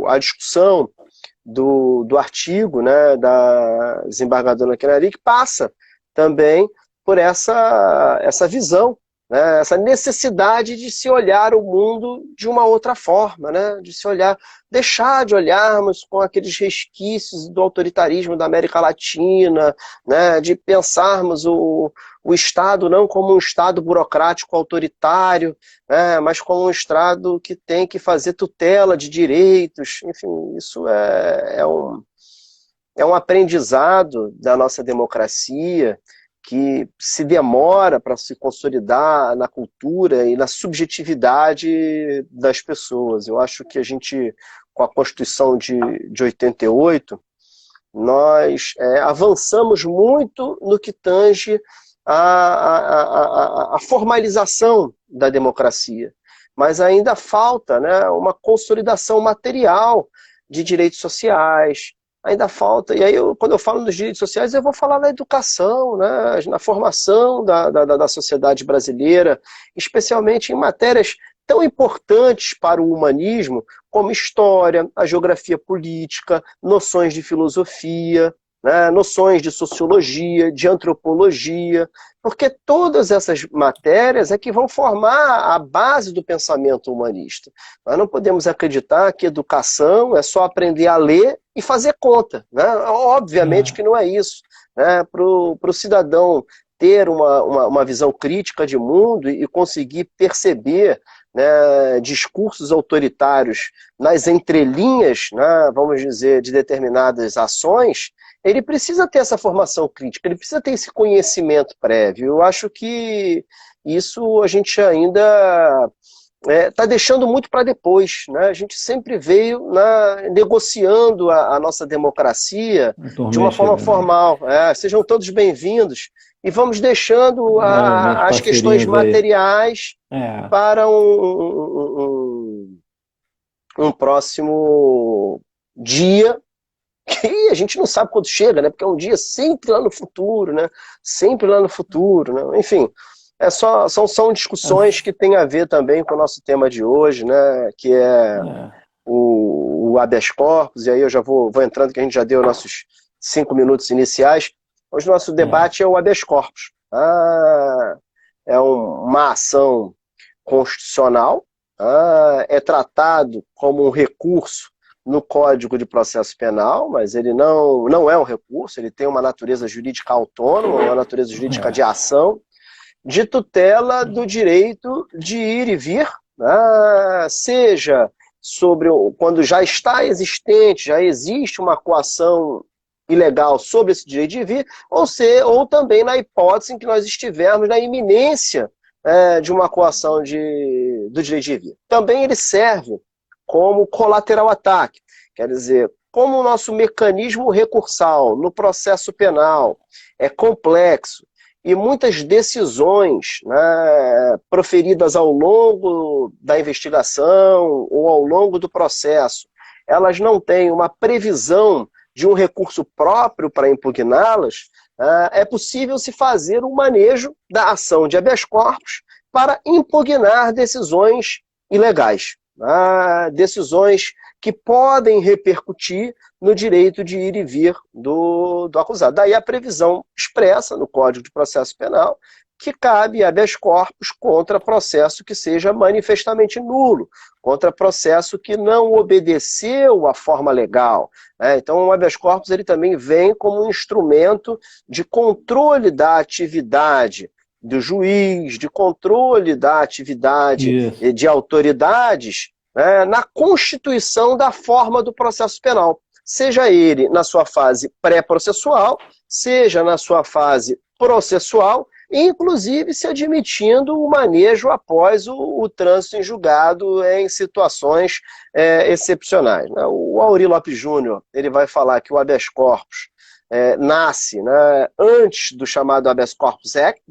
a discussão do artigo, né, da desembargadora Kenari, que passa também por essa visão, né, essa necessidade de se olhar o mundo de uma outra forma, né, de se olhar, deixar de olharmos com aqueles resquícios do autoritarismo da América Latina, né, de pensarmos o Estado não como um Estado burocrático autoritário, né, mas como um Estado que tem que fazer tutela de direitos. Enfim, isso é um aprendizado da nossa democracia que se demora para se consolidar na cultura e na subjetividade das pessoas. Eu acho que a gente, com a Constituição de 88, nós avançamos muito no que tange a formalização da democracia, mas ainda falta, né, uma consolidação material de direitos sociais, ainda falta, e aí quando eu falo dos direitos sociais, eu vou falar na educação, né, na formação da sociedade brasileira, especialmente em matérias tão importantes para o humanismo, como história, a geografia política, noções de filosofia, né, noções de sociologia, de antropologia, porque todas essas matérias é que vão formar a base do pensamento humanista. Nós não podemos acreditar que educação é só aprender a ler e fazer conta, né? Obviamente que não é isso, né? Para o cidadão ter uma visão crítica de mundo e conseguir perceber, né, discursos autoritários nas entrelinhas, né, vamos dizer, de determinadas ações, ele precisa ter essa formação crítica, ele precisa ter esse conhecimento prévio. Eu acho que isso a gente ainda está deixando muito para depois, né? A gente sempre veio negociando a nossa democracia de uma forma formal. Sejam todos bem-vindos. E vamos deixando as questões materiais para um próximo dia, que a gente não sabe quando chega, né? Porque é um dia sempre lá no futuro, né? Sempre lá no futuro, né? Enfim, são discussões que têm a ver também com o nosso tema de hoje, né? Que é o habeas corpus, e aí eu já vou entrando, que a gente já deu nossos 5 minutos iniciais. Hoje o nosso debate é o habeas corpus. É uma ação constitucional, é tratado como um recurso no Código de Processo Penal, mas ele não é um recurso, ele tem uma natureza jurídica autônoma, uma natureza jurídica de ação, de tutela do direito de ir e vir, né, seja quando já está existente, já existe uma coação ilegal sobre esse direito de vir, ou também na hipótese em que nós estivermos na iminência de uma coação do direito de vir. Também ele serve como collateral attack, quer dizer, como o nosso mecanismo recursal no processo penal é complexo e muitas decisões, né, proferidas ao longo da investigação ou ao longo do processo, elas não têm uma previsão de um recurso próprio para impugná-las, é possível se fazer um manejo da ação de habeas corpus para impugnar decisões ilegais. Decisões que podem repercutir no direito de ir e vir do acusado. Daí a previsão expressa no Código de Processo Penal que cabe habeas corpus contra processo que seja manifestamente nulo, contra processo que não obedeceu à forma legal. Então o habeas corpus ele também vem como um instrumento de controle da atividade do juiz, de controle da atividade de autoridades, né, na constituição da forma do processo penal, seja ele na sua fase pré-processual, seja na sua fase processual, inclusive se admitindo o manejo após o trânsito em julgado em situações excepcionais. O Aury Lopes Júnior ele vai falar que o habeas corpus nasce, né, antes do chamado Habeas Corpus Act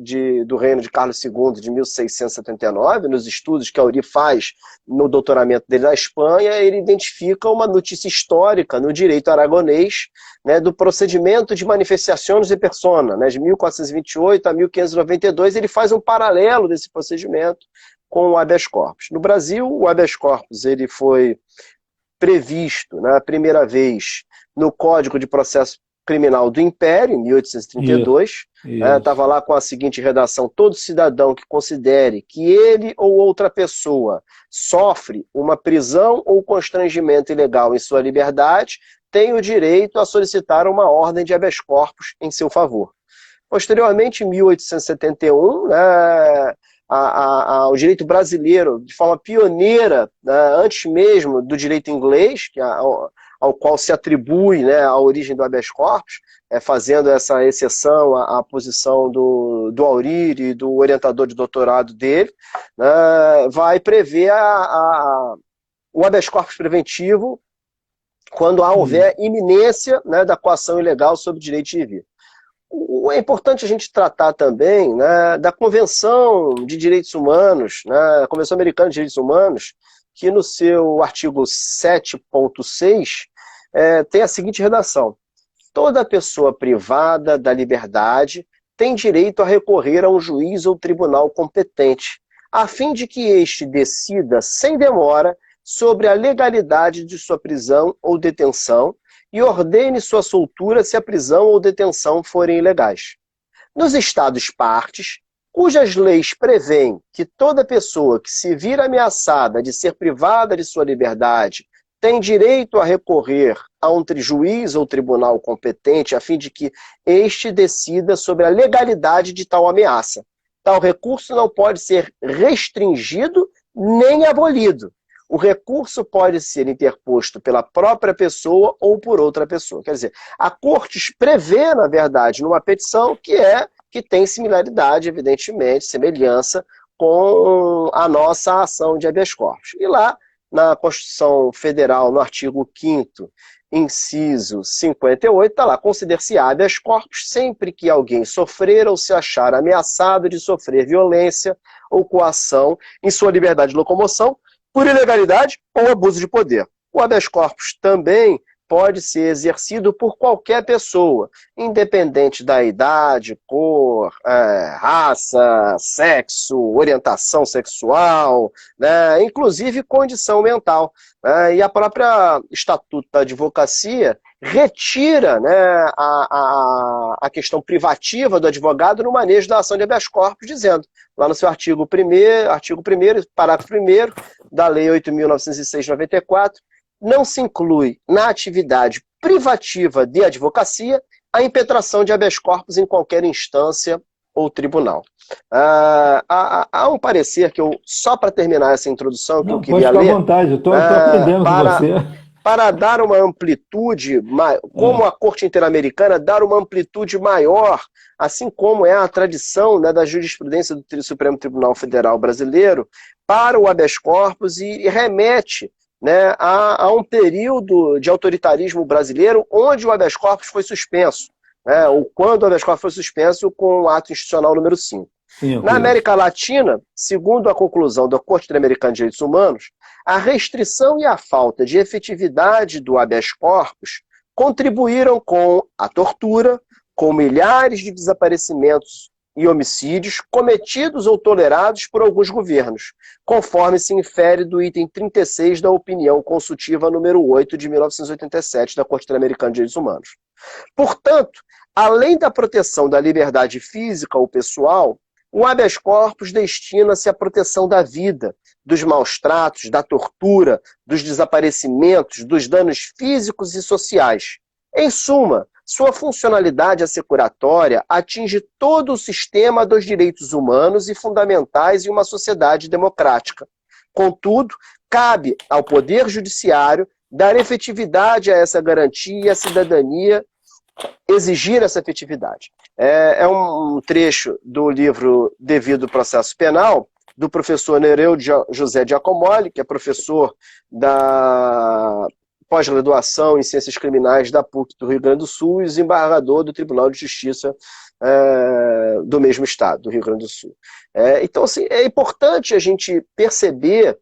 do Reino de Carlos II de 1679, nos estudos que Aury faz no doutoramento dele na Espanha, ele identifica uma notícia histórica no direito aragonês, né, do procedimento de manifestações de persona, né, de 1428 a 1592, ele faz um paralelo desse procedimento com o habeas corpus. No Brasil, o habeas corpus ele foi previsto, na primeira vez, no Código de Processo Criminal do Império, em 1832, estava lá com a seguinte redação: todo cidadão que considere que ele ou outra pessoa sofre uma prisão ou constrangimento ilegal em sua liberdade, tem o direito a solicitar uma ordem de habeas corpus em seu favor. Posteriormente, em 1871, o direito brasileiro, de forma pioneira, antes mesmo do direito inglês, ao qual se atribui, né, a origem do habeas corpus, fazendo essa exceção à posição do Aurírio e do orientador de doutorado dele, vai prever o habeas corpus preventivo quando houver iminência, né, da coação ilegal sobre o direito de ir e vir. É importante a gente tratar também, né, da Convenção de Direitos Humanos, né, a Convenção Americana de Direitos Humanos, que no seu artigo 7.6 tem a seguinte redação: toda pessoa privada da liberdade tem direito a recorrer a um juiz ou tribunal competente, a fim de que este decida sem demora sobre a legalidade de sua prisão ou detenção e ordene sua soltura se a prisão ou detenção forem ilegais. Nos Estados partes, cujas leis prevêem que toda pessoa que se vir ameaçada de ser privada de sua liberdade tem direito a recorrer a um juiz ou tribunal competente a fim de que este decida sobre a legalidade de tal ameaça. Tal recurso não pode ser restringido nem abolido. O recurso pode ser interposto pela própria pessoa ou por outra pessoa. Quer dizer, a Corte prevê, na verdade, numa petição que tem similaridade, evidentemente, semelhança com a nossa ação de habeas corpus. E lá, na Constituição Federal, no artigo 5º, inciso 58, está lá: conceder-se habeas corpus sempre que alguém sofrer ou se achar ameaçado de sofrer violência ou coação em sua liberdade de locomoção, por ilegalidade ou abuso de poder. O habeas corpus também pode ser exercido por qualquer pessoa, independente da idade, cor, raça, sexo, orientação sexual, né, inclusive condição mental. E a própria Estatuto da Advocacia retira, né, a questão privativa do advogado no manejo da ação de habeas corpus, dizendo, lá no seu artigo 1º, parágrafo 1º da Lei 8.906 de 94, não se inclui na atividade privativa de advocacia a impetração de habeas corpus em qualquer instância ou tribunal. Há um parecer que só para terminar essa introdução, que eu queria ler... Pode ficar à vontade, eu estou aprendendo com você. Para dar uma amplitude, como a Corte Interamericana, dar uma amplitude maior, assim como é a tradição, né, da jurisprudência do Supremo Tribunal Federal Brasileiro, para o habeas corpus e remete, né, a um período de autoritarismo brasileiro onde o habeas corpus foi suspenso, né, ou quando o habeas corpus foi suspenso com o ato institucional número 5. Na América Latina, segundo a conclusão da Corte Interamericana de Direitos Humanos, a restrição e a falta de efetividade do habeas corpus contribuíram com a tortura, com milhares de desaparecimentos e homicídios cometidos ou tolerados por alguns governos, conforme se infere do item 36 da opinião consultiva número 8 de 1987 da Corte Interamericana de Direitos Humanos. Portanto, além da proteção da liberdade física ou pessoal, o habeas corpus destina-se à proteção da vida, dos maus-tratos, da tortura, dos desaparecimentos, dos danos físicos e sociais. Em suma, sua funcionalidade assecuratória atinge todo o sistema dos direitos humanos e fundamentais em uma sociedade democrática. Contudo, cabe ao Poder Judiciário dar efetividade a essa garantia e à cidadania exigir essa efetividade. É um trecho do livro Devido Processo Penal, do professor Nereu José Giacomoli, que é professor da pós-graduação em Ciências Criminais da PUC do Rio Grande do Sul e desembargador do Tribunal de Justiça do mesmo estado, do Rio Grande do Sul. Então, assim, é importante a gente perceber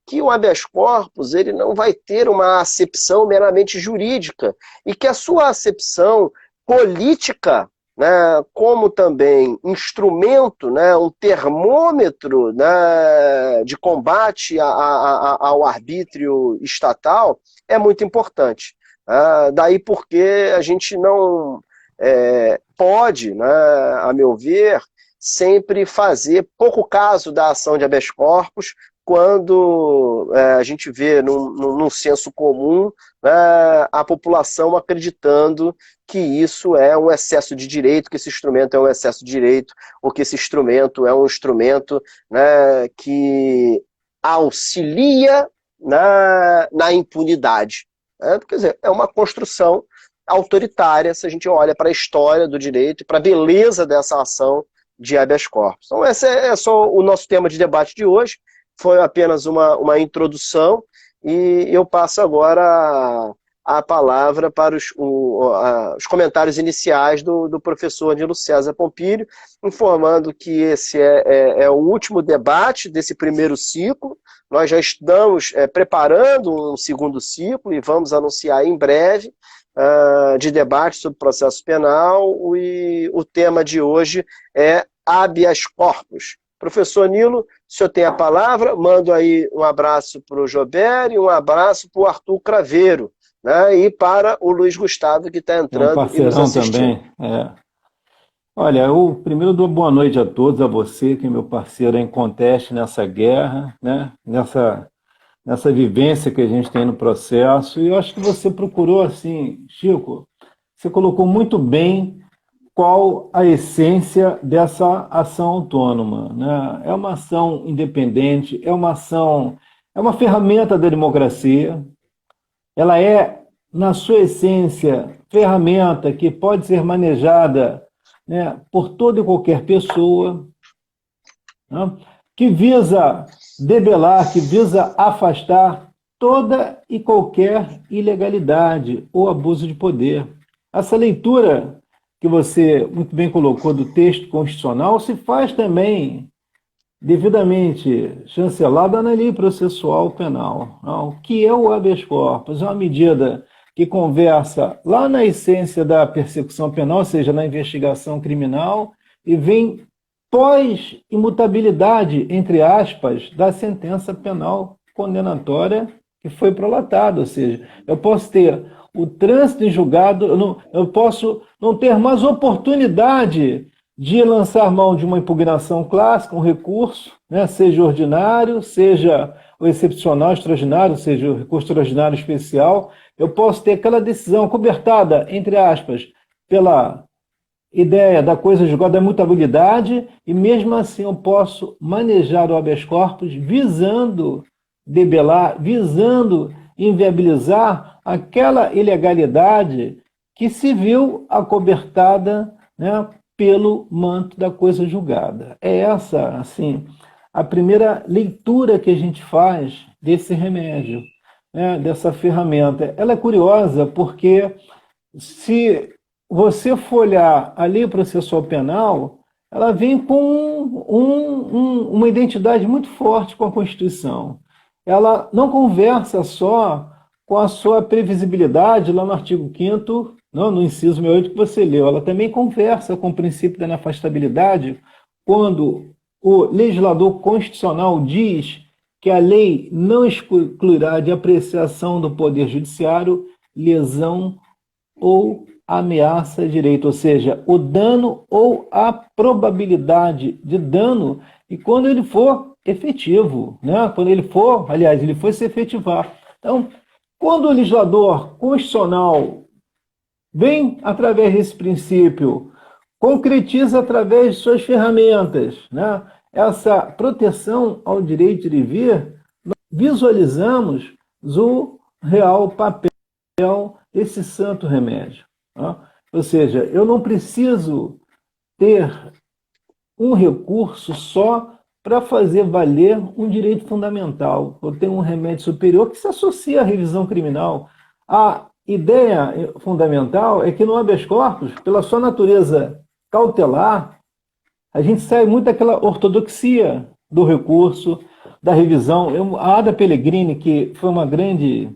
que o habeas corpus ele não vai ter uma acepção meramente jurídica e que a sua acepção política né, como também instrumento, né, um termômetro, né, de combate ao arbítrio estatal, é muito importante. Daí porque a gente não pode, né, a meu ver, sempre fazer pouco caso da ação de habeas corpus, quando a gente vê num senso comum, né, a população acreditando que isso é um excesso de direito, que esse instrumento é um excesso de direito, ou que esse instrumento é um instrumento, né, que auxilia na impunidade. Né? Quer dizer, é uma construção autoritária se a gente olha para a história do direito e para a beleza dessa ação de habeas corpus. Então, esse é só o nosso tema de debate de hoje. Foi apenas uma introdução e eu passo agora a palavra para os comentários iniciais do professor Nilo César Pompilho, informando que esse é o último debate desse primeiro ciclo. Nós já estamos preparando um segundo ciclo e vamos anunciar em breve de debate sobre processo penal, e o tema de hoje é habeas corpus. Professor Nilo, o senhor tem a palavra, mando aí um abraço para o Jober e um abraço para o Arthur Craveiro, né, e para o Luiz Gustavo, que está entrando e nos assistindo. Também. Olha, eu primeiro dou boa noite a todos, a você, que é meu parceiro em conteste nessa guerra, né, nessa vivência que a gente tem no processo. E eu acho que você procurou, assim, Chico, você colocou muito bem qual a essência dessa ação autônoma, né? É uma ação independente, é uma ferramenta da democracia, ela é, na sua essência, ferramenta que pode ser manejada, né, por toda e qualquer pessoa, né, que visa debelar, que visa afastar toda e qualquer ilegalidade ou abuso de poder. Essa leitura que você muito bem colocou do texto constitucional se faz também devidamente chancelada na lei processual penal. O que é o habeas corpus? É uma medida que conversa lá na essência da persecução penal, ou seja, na investigação criminal, e vem pós-imutabilidade, entre aspas, da sentença penal condenatória que foi prolatada. Ou seja, eu posso ter o trânsito em julgado, eu posso não ter mais oportunidade de lançar mão de uma impugnação clássica, um recurso, né, seja ordinário, seja o excepcional, extraordinário, seja o recurso extraordinário especial. Eu posso ter aquela decisão cobertada, entre aspas, pela ideia da coisa julgada da mutabilidade, e mesmo assim eu posso manejar o habeas corpus visando debelar, visando inviabilizar aquela ilegalidade que se viu acobertada, né, pelo manto da coisa julgada. É essa, assim, a primeira leitura que a gente faz desse remédio, né, dessa ferramenta. Ela é curiosa porque, se você for olhar a lei processual penal, ela vem com uma identidade muito forte com a Constituição. Ela não conversa só com a sua previsibilidade lá no artigo 5º, não, no inciso 68 que você leu. Ela também conversa com o princípio da inafastabilidade quando o legislador constitucional diz que a lei não excluirá de apreciação do Poder Judiciário lesão ou ameaça a direito, ou seja, o dano ou a probabilidade de dano, e quando ele for efetivo, né? Quando ele for, aliás, ele for se efetivar. Então, quando o legislador constitucional vem através desse princípio, concretiza através de suas ferramentas, né, essa proteção ao direito de vir, nós visualizamos o real papel desse santo remédio. Né? Ou seja, eu não preciso ter um recurso só para fazer valer um direito fundamental. Eu tenho um remédio superior que se associa à revisão criminal. A ideia fundamental é que no habeas corpus, pela sua natureza cautelar, a gente sai muito daquela ortodoxia do recurso, da revisão. A Ada Pellegrini, que foi uma grande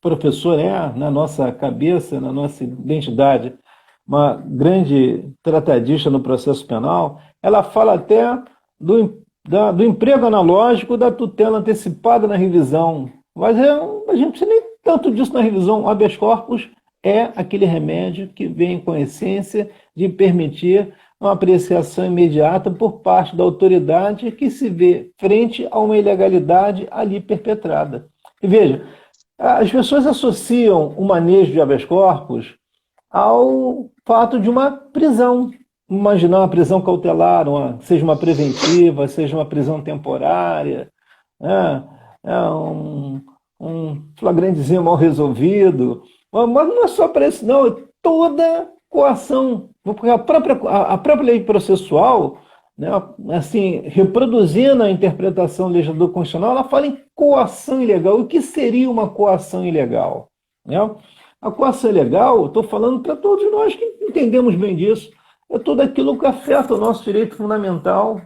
professora, na nossa cabeça, na nossa identidade, uma grande tratadista no processo penal, ela fala até do emprego analógico da tutela antecipada na revisão. Mas a gente não precisa nem tanto disso na revisão. O habeas corpus é aquele remédio que vem com a essência de permitir uma apreciação imediata por parte da autoridade que se vê frente a uma ilegalidade ali perpetrada. E veja, as pessoas associam o manejo de habeas corpus ao fato de uma prisão. Imaginar uma prisão cautelar, seja uma preventiva, seja uma prisão temporária, né? Um flagrantezinho mal resolvido. Mas não é só para isso, não. É toda coação. Porque a própria lei processual, né, assim, reproduzindo a interpretação do legislador constitucional, ela fala em coação ilegal. O que seria uma coação ilegal? Né? A coação ilegal, estou falando para todos nós que entendemos bem disso, é tudo aquilo que afeta o nosso direito fundamental.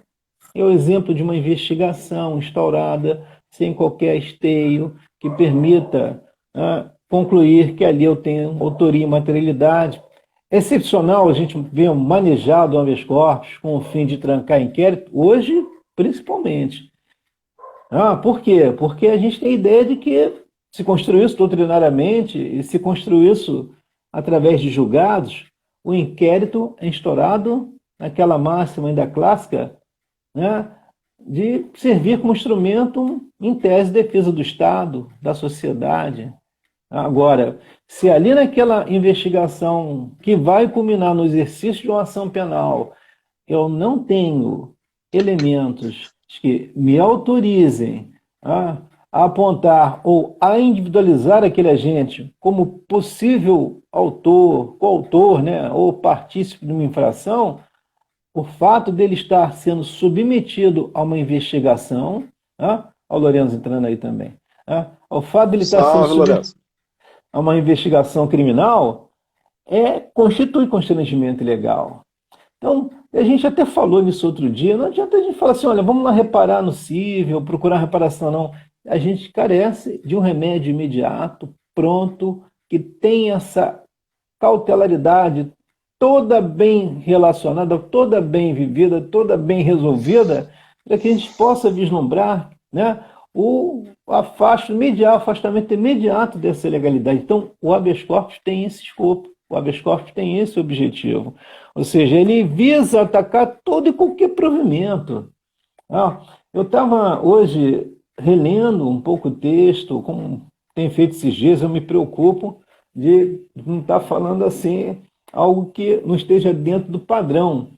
É o exemplo de uma investigação instaurada sem qualquer esteio que permita concluir que ali eu tenho autoria e materialidade. É excepcional a gente ver manejado o habeas corpus com o fim de trancar inquérito, hoje, principalmente. Por quê? Porque a gente tem a ideia de que se construiu isso doutrinariamente e se construiu isso através de julgados, o inquérito é instaurado naquela máxima ainda clássica, né, de servir como instrumento, em tese, de defesa do Estado, da sociedade. Agora, se ali naquela investigação que vai culminar no exercício de uma ação penal, eu não tenho elementos que me autorizem a apontar ou a individualizar aquele agente como possível autor, coautor, né, ou partícipe de uma infração, o fato dele estar sendo submetido a uma investigação, olha o Lourenço entrando aí também, o fato dele estar sendo submetido a uma investigação criminal constitui constrangimento ilegal. Então, a gente até falou nisso outro dia, não adianta a gente falar assim, olha, vamos lá reparar no cível, procurar reparação, não. A gente carece de um remédio imediato, pronto, que tem essa cautelaridade toda bem relacionada, toda bem vivida, toda bem resolvida, para que a gente possa vislumbrar, né, o afastamento imediato dessa ilegalidade. Então, o habeas corpus tem esse escopo, o habeas corpus tem esse objetivo. Ou seja, ele visa atacar todo e qualquer provimento. Eu estava hoje relendo um pouco o texto, como tem feito esses dias, eu me preocupo de não estar falando assim algo que não esteja dentro do padrão.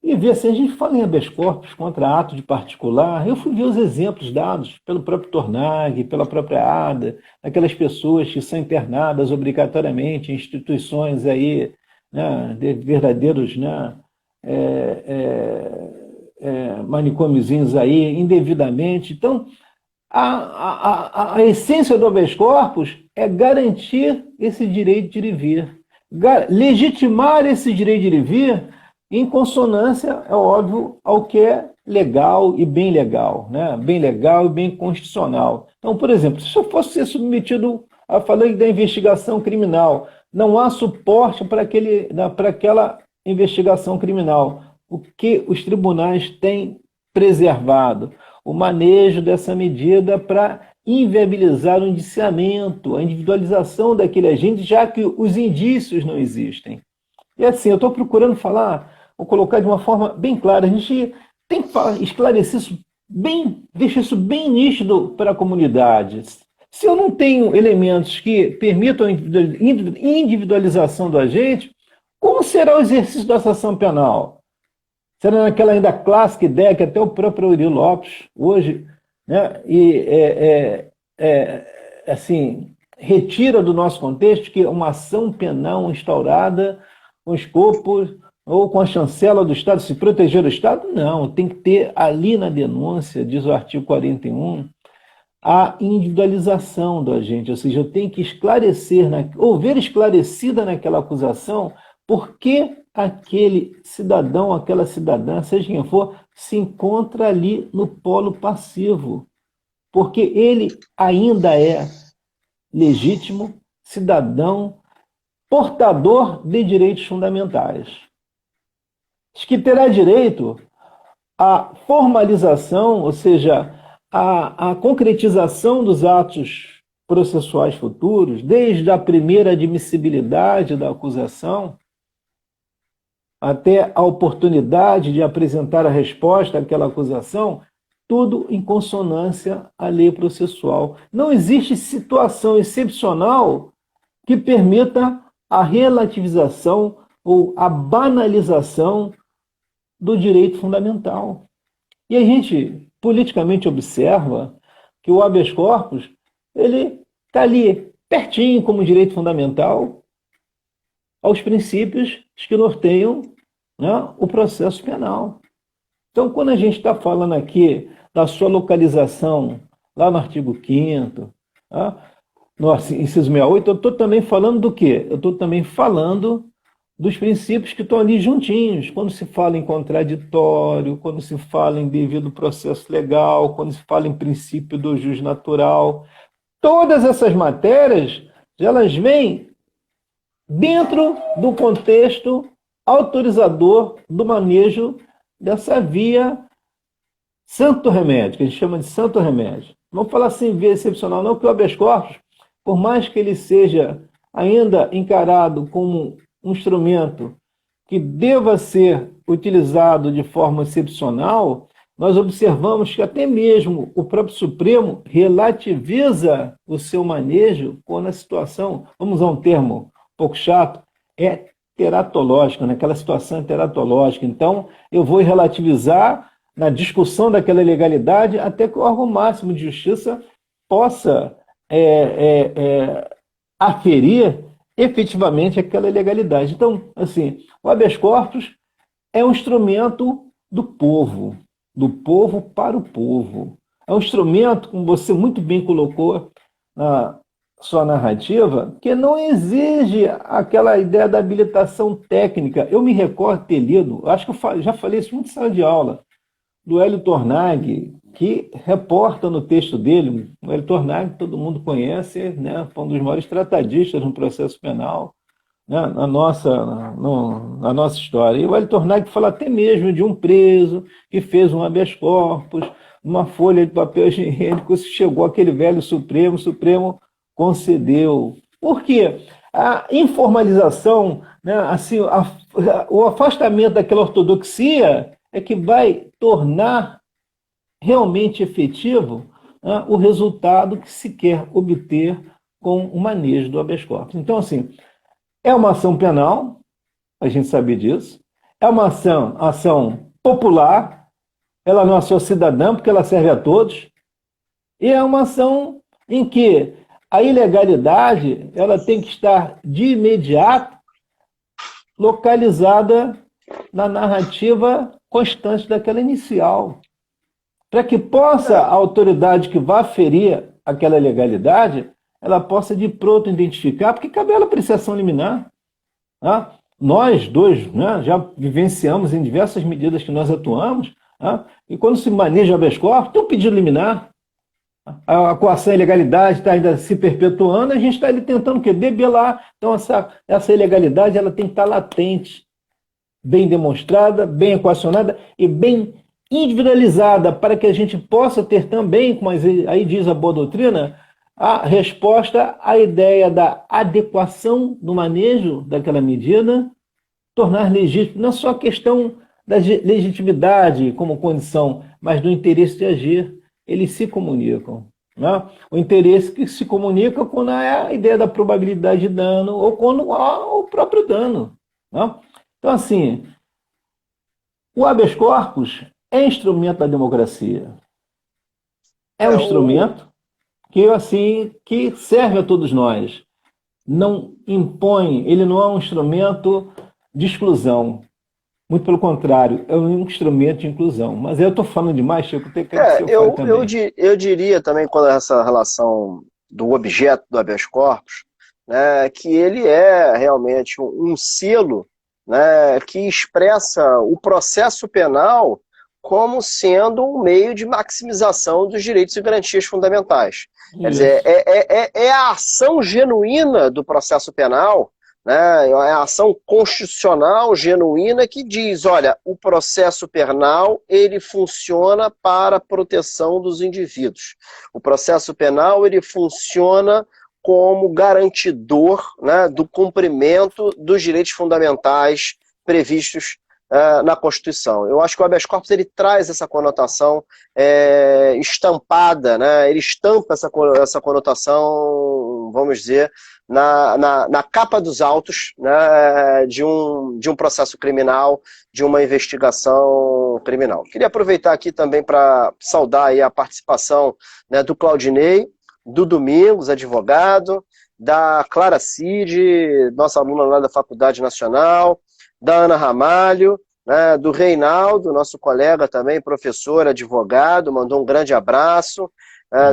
E ver assim, a gente fala em habeas corpus contra ato de particular, eu fui ver os exemplos dados pelo próprio Tornag, pela própria ADA, aquelas pessoas que são internadas obrigatoriamente em instituições aí, né, de verdadeiros, né, manicômiozinhos aí, indevidamente. Então, a essência do habeas corpus é garantir esse direito de ir e vir, legitimar esse direito de ir e vir em consonância, é óbvio, ao que é legal e bem legal, né? Bem legal e bem constitucional. Então, por exemplo, se eu fosse ser submetido a falar da investigação criminal, não há suporte para aquela investigação criminal. O que os tribunais têm preservado? O manejo dessa medida para inviabilizar o indiciamento, a individualização daquele agente, já que os indícios não existem. E assim, eu estou procurando falar, vou colocar de uma forma bem clara, a gente tem que esclarecer isso bem, deixar isso bem nítido para a comunidade. Se eu não tenho elementos que permitam a individualização do agente, como será o exercício da ação penal? Será naquela ainda clássica ideia que até o próprio Aurélio Lopes, hoje, né, assim, retira do nosso contexto que uma ação penal instaurada com escopo ou com a chancela do Estado, se proteger o Estado? Não, tem que ter ali na denúncia, diz o artigo 41, a individualização do agente, ou seja, eu tenho que esclarecer, ou ver esclarecida naquela acusação por que aquele cidadão, aquela cidadã, seja quem for, se encontra ali no polo passivo, porque ele ainda é legítimo cidadão portador de direitos fundamentais. Diz que terá direito à formalização, ou seja, à concretização dos atos processuais futuros, desde a primeira admissibilidade da acusação até a oportunidade de apresentar a resposta àquela acusação, tudo em consonância à lei processual. Não existe situação excepcional que permita a relativização ou a banalização do direito fundamental. E a gente politicamente observa que o habeas corpus, ele está ali pertinho como direito fundamental aos princípios que norteiam, né, o processo penal. Então, quando a gente está falando aqui da sua localização, lá no artigo 5º, tá, no inciso 68, eu estou também falando do quê? Eu estou também falando dos princípios que estão ali juntinhos, quando se fala em contraditório, quando se fala em devido processo legal, quando se fala em princípio do jus natural. Todas essas matérias, elas vêm dentro do contexto autorizador do manejo dessa via santo remédio, que a gente chama de santo remédio. Vamos falar assim, via excepcional, não, que o habeas corpus, por mais que ele seja ainda encarado como um instrumento que deva ser utilizado de forma excepcional, nós observamos que até mesmo o próprio Supremo relativiza o seu manejo quando a situação, vamos usar um termo um pouco chato, é teratológica, naquela situação é teratológica. Então, eu vou relativizar na discussão daquela ilegalidade até que o órgão máximo de justiça possa aferir efetivamente aquela ilegalidade. Então, assim, o habeas corpus é um instrumento do povo para o povo. É um instrumento, como você muito bem colocou na sua narrativa, que não exige aquela ideia da habilitação técnica. Eu me recordo de ter lido, acho que eu já falei isso muito em sala de aula, do Hélio Tornag, que reporta no texto dele, o Hélio Tornag, todo mundo conhece, né, foi um dos maiores tratadistas no processo penal, né, na nossa história. E o Hélio Tornag fala até mesmo de um preso que fez um habeas corpus, uma folha de papel higiênico, chegou aquele velho Supremo, o Supremo concedeu. Por quê? A informalização, né, assim, o afastamento daquela ortodoxia é que vai tornar realmente efetivo, né, o resultado que se quer obter com o manejo do habeas corpus. Então, assim, é uma ação penal, a gente sabe disso, é uma ação popular, ela não é só cidadã, porque ela serve a todos, e é uma ação em que a ilegalidade ela tem que estar de imediato localizada na narrativa constante daquela inicial, para que possa a autoridade que vá ferir aquela ilegalidade, ela possa de pronto identificar, porque cabe ela apreciação liminar. Tá? Nós dois, né, já vivenciamos em diversas medidas que nós atuamos, tá? E quando se maneja o habeas corpus, tem um pedido liminar, a coação e ilegalidade está ainda se perpetuando, a gente está ali tentando o quê? Debelar. Então, essa ilegalidade ela tem que estar latente, bem demonstrada, bem equacionada e bem individualizada, para que a gente possa ter também, como aí diz a boa doutrina, a resposta à ideia da adequação do manejo daquela medida, tornar legítimo, não só a questão da legitimidade como condição, mas do interesse de agir. Eles se comunicam. Né? O interesse que se comunica quando é a ideia da probabilidade de dano ou quando há o próprio dano. Né? Então, assim, o habeas corpus é instrumento da democracia. É um instrumento que, assim, que serve a todos nós. Não impõe, ele não é um instrumento de exclusão. Muito pelo contrário, é um instrumento de inclusão. Mas eu estou falando demais, Chico, tem que eu diria também, quando essa relação do objeto do habeas corpus, né, que ele é realmente um selo, né, que expressa o processo penal como sendo um meio de maximização dos direitos e garantias fundamentais. Quer dizer, é a ação genuína do processo penal, né? É a ação constitucional genuína que diz, olha, o processo penal ele funciona para a proteção dos indivíduos. O processo penal ele funciona como garantidor, né, do cumprimento dos direitos fundamentais previstos na Constituição. Eu acho que o habeas corpus ele traz essa conotação estampada, né? Ele estampa essa conotação, vamos dizer, na capa dos autos, né, de um processo criminal, de uma investigação criminal. Queria aproveitar aqui também para saudar aí a participação, né, do Claudinei, do Domingos, advogado, da Clara Cid, nossa aluna lá da Faculdade Nacional, da Ana Ramalho, né, do Reinaldo, nosso colega também, professor, advogado, mandou um grande abraço,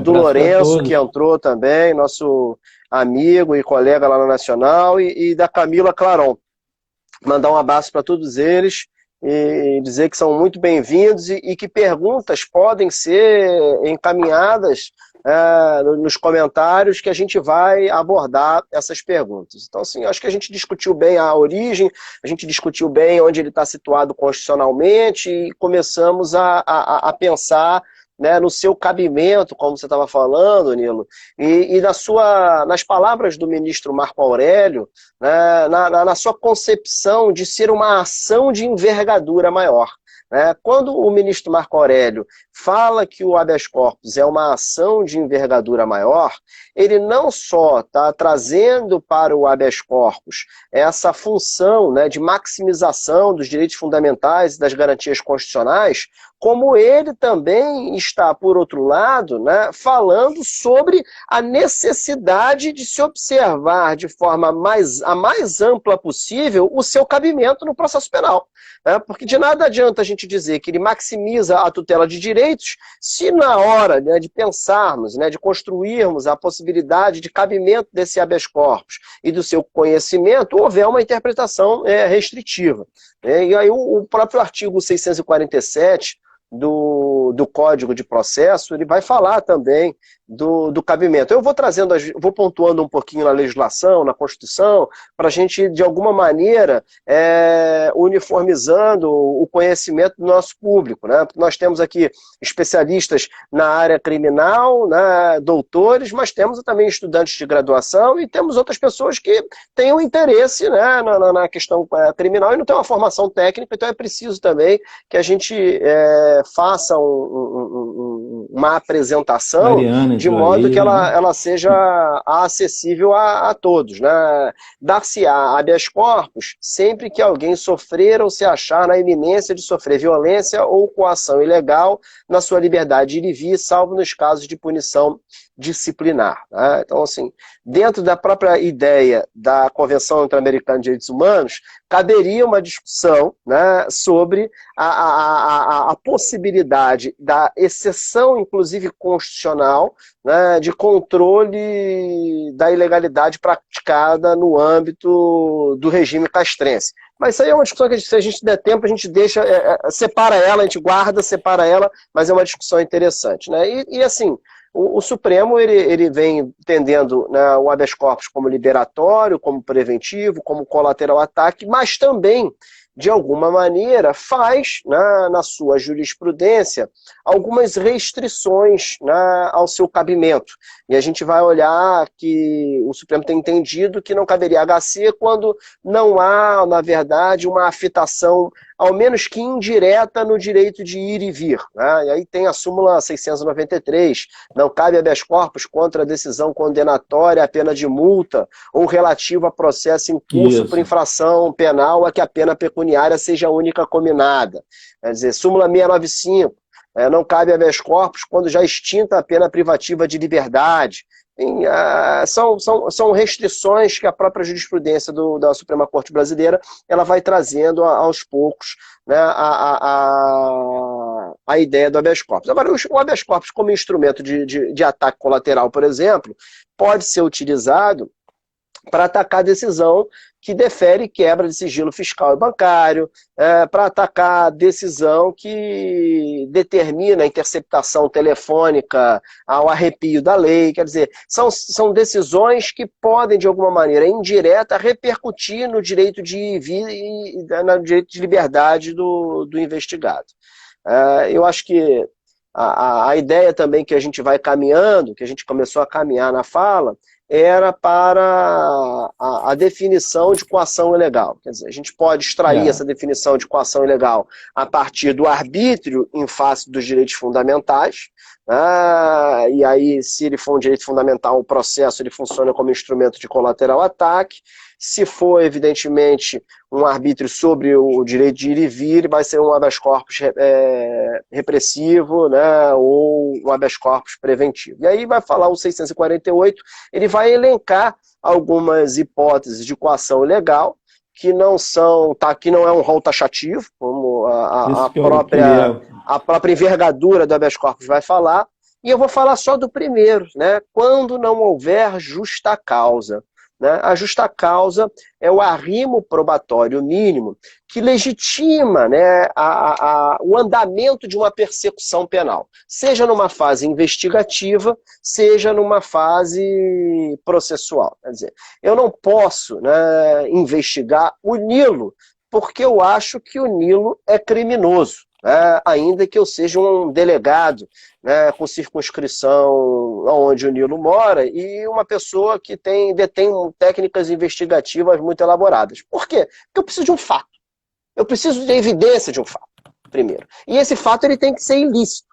do Lourenço, que entrou também, nosso amigo e colega lá na Nacional, e da Camila Claron. Mandar um abraço para todos eles e dizer que são muito bem-vindos e que perguntas podem ser encaminhadas nos comentários, que a gente vai abordar essas perguntas. Então, assim, acho que a gente discutiu bem a origem, a gente discutiu bem onde ele está situado constitucionalmente e começamos a pensar, né, no seu cabimento, como você estava falando, Nilo, e nas palavras do ministro Marco Aurélio, né, na sua concepção de ser uma ação de envergadura maior. Quando o ministro Marco Aurélio fala que o habeas corpus é uma ação de envergadura maior, ele não só está trazendo para o habeas corpus essa função, né, de maximização dos direitos fundamentais e das garantias constitucionais, como ele também está, por outro lado, né, falando sobre a necessidade de se observar de forma a mais ampla possível o seu cabimento no processo penal. Porque de nada adianta a gente dizer que ele maximiza a tutela de direitos se na hora, né, de pensarmos, né, de construirmos a possibilidade de cabimento desse habeas corpus e do seu conhecimento, houver uma interpretação restritiva. E aí o próprio artigo 647 do Código de Processo, ele vai falar também do cabimento. Eu vou vou pontuando um pouquinho na legislação, na Constituição, para a gente, de alguma maneira, uniformizando o conhecimento do nosso público, né? Nós temos aqui especialistas na área criminal, né, doutores, mas temos também estudantes de graduação e temos outras pessoas que têm um interesse, né, na questão criminal e não têm uma formação técnica, então é preciso também que a gente faça uma apresentação de modo que ela seja acessível a todos, né? Dar-se-á habeas corpus sempre que alguém sofrer ou se achar na iminência de sofrer violência ou coação ilegal na sua liberdade de ir e vir, salvo nos casos de punição disciplinar. Né? Então, assim, dentro da própria ideia da Convenção Interamericana de Direitos Humanos, caberia uma discussão, né, sobre a possibilidade da exceção, inclusive constitucional, né, de controle da ilegalidade praticada no âmbito do regime castrense. Mas isso aí é uma discussão que, se a gente der tempo, a gente deixa, separa ela, a gente guarda, separa ela, mas é uma discussão interessante. Né? E assim, o Supremo ele vem entendendo, né, o habeas corpus como liberatório, como preventivo, como colateral ataque, mas também, de alguma maneira, faz, né, na sua jurisprudência algumas restrições, né, ao seu cabimento. E a gente vai olhar que o Supremo tem entendido que não caberia HC quando não há, na verdade, uma afetação, ao menos que indireta, no direito de ir e vir. Né? E aí tem a súmula 693, não cabe habeas corpus contra a decisão condenatória, a pena de multa, ou relativo a processo em curso por infração penal a que a pena pecuniária seja única cominada. Quer dizer, súmula 695, não cabe habeas corpus quando já extinta a pena privativa de liberdade. São restrições que a própria jurisprudência da Suprema Corte Brasileira ela vai trazendo aos poucos, né, a ideia do habeas corpus. Agora, o habeas corpus como instrumento de ataque colateral, por exemplo, pode ser utilizado para atacar a decisão que defere quebra de sigilo fiscal e bancário, para atacar a decisão que determina a interceptação telefônica ao arrepio da lei. Quer dizer, são decisões que podem, de alguma maneira indireta, repercutir no direito de vida e no direito de liberdade do investigado. Eu acho que a ideia também que a gente vai caminhando, que a gente começou a caminhar na fala, era para a definição de coação ilegal. Quer dizer, a gente pode extrair essa definição de coação ilegal a partir do arbítrio em face dos direitos fundamentais, e aí, se ele for um direito fundamental, o processo ele funciona como instrumento de colateral ataque. Se for, evidentemente, um arbítrio sobre o direito de ir e vir, vai ser um habeas corpus repressivo, né, ou um habeas corpus preventivo. E aí vai falar o 648, ele vai elencar algumas hipóteses de coação ilegal, que não é um rol taxativo, como a própria envergadura do habeas corpus vai falar, e eu vou falar só do primeiro, né, quando não houver justa causa. A justa causa é o arrimo probatório mínimo que legitima, né, o andamento de uma persecução penal, seja numa fase investigativa, seja numa fase processual. Quer dizer, eu não posso, né, investigar o Nilo porque eu acho que o Nilo é criminoso. Ainda que eu seja um delegado, né, com circunscrição onde o Nilo mora e uma pessoa que detém técnicas investigativas muito elaboradas. Por quê? Porque eu preciso de um fato. Eu preciso de evidência de um fato, primeiro. E esse fato ele tem que ser ilícito.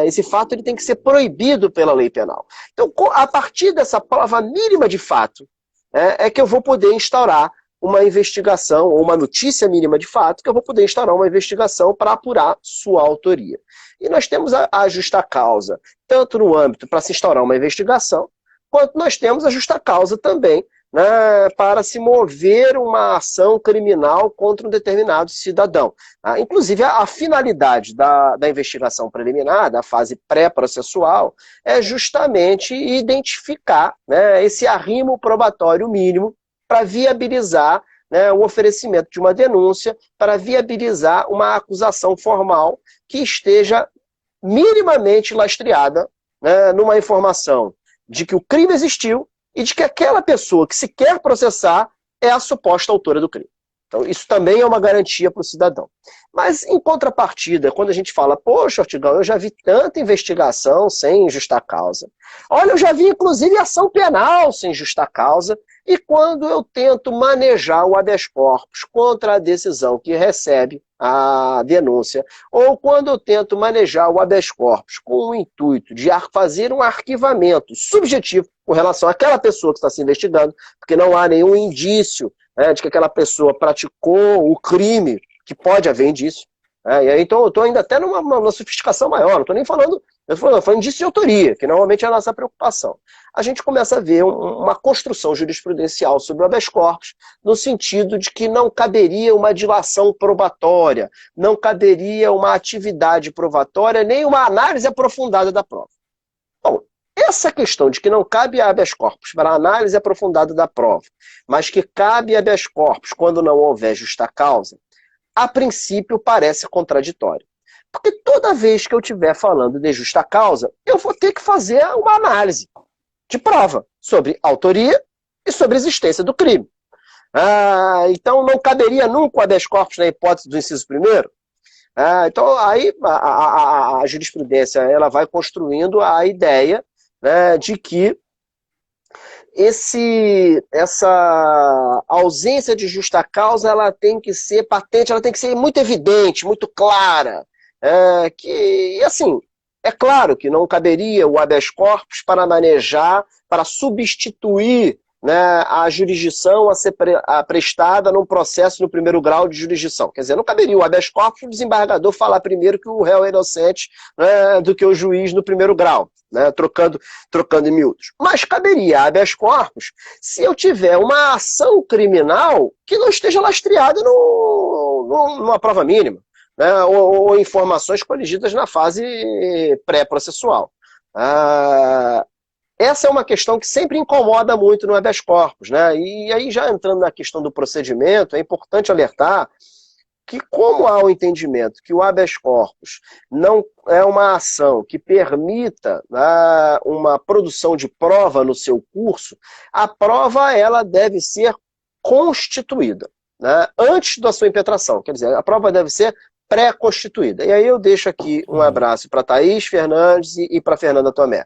Esse fato ele tem que ser proibido pela lei penal. Então, a partir dessa prova mínima de fato, é que eu vou poder instaurar uma investigação, ou uma notícia mínima de fato, que eu vou poder instaurar uma investigação para apurar sua autoria. E nós temos a justa causa, tanto no âmbito para se instaurar uma investigação, quanto nós temos a justa causa também, né, para se mover uma ação criminal contra um determinado cidadão. Inclusive, a finalidade da investigação preliminar, da fase pré-processual, é justamente identificar, né, esse arrimo probatório mínimo para viabilizar, né, o oferecimento de uma denúncia, para viabilizar uma acusação formal que esteja minimamente lastreada, né, numa informação de que o crime existiu e de que aquela pessoa que se quer processar é a suposta autora do crime. Então, isso também é uma garantia para o cidadão. Mas, em contrapartida, quando a gente fala, poxa, Ortigão, eu já vi tanta investigação sem justa causa. Olha, eu já vi, inclusive, ação penal sem justa causa. E quando eu tento manejar o habeas corpus contra a decisão que recebe a denúncia, ou quando eu tento manejar o habeas corpus com o intuito de fazer um arquivamento subjetivo com relação àquela pessoa que está se investigando, porque não há nenhum indício, né, de que aquela pessoa praticou o crime, que pode haver indício. E aí, então eu estou ainda até numa sofisticação maior, não estou nem falando, eu estou falando indício de autoria, que normalmente é a nossa preocupação. A gente começa a ver uma construção jurisprudencial sobre o habeas corpus, no sentido de que não caberia uma dilação probatória, não caberia uma atividade probatória, nem uma análise aprofundada da prova. Bom, essa questão de que não cabe habeas corpus para análise aprofundada da prova, mas que cabe habeas corpus quando não houver justa causa, a princípio parece contraditório. Porque toda vez que eu estiver falando de justa causa, eu vou ter que fazer uma análise de prova sobre autoria e sobre a existência do crime. Então não caberia nunca o habeas corpus na hipótese do inciso primeiro? Então aí a jurisprudência ela vai construindo a ideia, né, de que essa ausência de justa causa ela tem que ser patente, ela tem que ser muito evidente, muito clara. E assim, é claro que não caberia o habeas corpus para manejar, para substituir, né, a jurisdição a ser prestada num processo no primeiro grau de jurisdição. Quer dizer, não caberia o habeas corpus o desembargador falar primeiro que o réu é inocente, né, do que o juiz no primeiro grau, né, trocando em miúdos. Mas caberia habeas corpus se eu tiver uma ação criminal que não esteja lastreada numa prova mínima, né, ou informações coligidas na fase pré-processual. essa é uma questão que sempre incomoda muito no habeas corpus, né? E aí, já entrando na questão do procedimento, é importante alertar que, como há o entendimento que o habeas corpus não é uma ação que permita uma produção de prova no seu curso, a prova ela deve ser constituída, né, antes da sua impetração. Quer dizer, a prova deve ser pré-constituída. E aí eu deixo aqui um abraço para Thaís Fernandes e para Fernanda Tomé.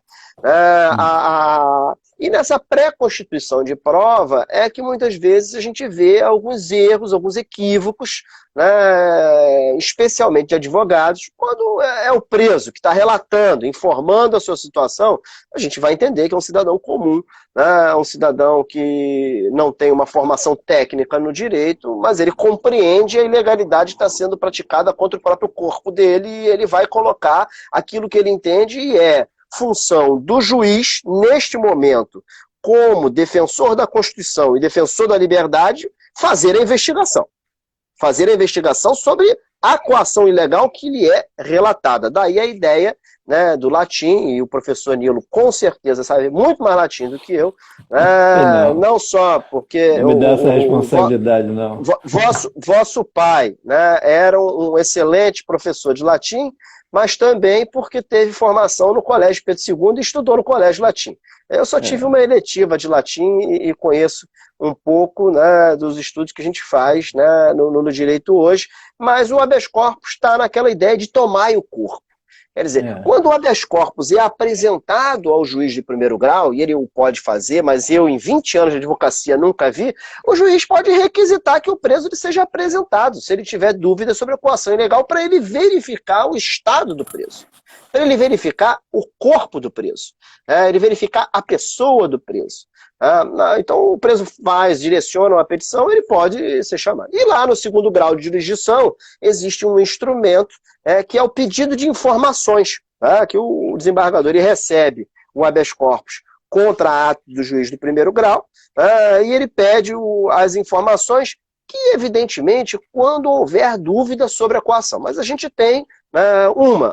E nessa pré-constituição de prova é que muitas vezes a gente vê alguns erros, alguns equívocos, né, especialmente de advogados, quando é o preso que está relatando, informando a sua situação, a gente vai entender que é um cidadão comum, né, um cidadão que não tem uma formação técnica no direito, mas ele compreende a ilegalidade que está sendo praticada contra o próprio corpo dele e ele vai colocar aquilo que ele entende e é função do juiz, neste momento, como defensor da Constituição e defensor da liberdade, fazer a investigação. Fazer a investigação sobre a coação ilegal que lhe é relatada. Daí a ideia, né, do latim, e o professor Nilo com certeza sabe muito mais latim do que eu, não só porque... Não me dá essa responsabilidade, não. Vosso pai, né, era um excelente professor de latim, mas também porque teve formação no Colégio Pedro II e estudou no Colégio Latim. Eu só tive uma eletiva de latim e conheço um pouco, né, dos estudos que a gente faz, né, no direito hoje, mas o habeas corpus está naquela ideia de tomar o corpo. Quer dizer, quando o habeas corpus é apresentado ao juiz de primeiro grau, e ele o pode fazer, mas eu em 20 anos de advocacia nunca vi, o juiz pode requisitar que o preso seja apresentado, se ele tiver dúvida sobre a coação ilegal, para ele verificar o estado do preso, para ele verificar o corpo do preso, ele verificar a pessoa do preso. Então o preso direciona uma petição, ele pode ser chamado. E lá no segundo grau de jurisdição existe um instrumento que é o pedido de informações, que o desembargador ele recebe o habeas corpus contra ato do juiz do primeiro grau, e ele pede as informações que, evidentemente, quando houver dúvida sobre a coação. Mas a gente tem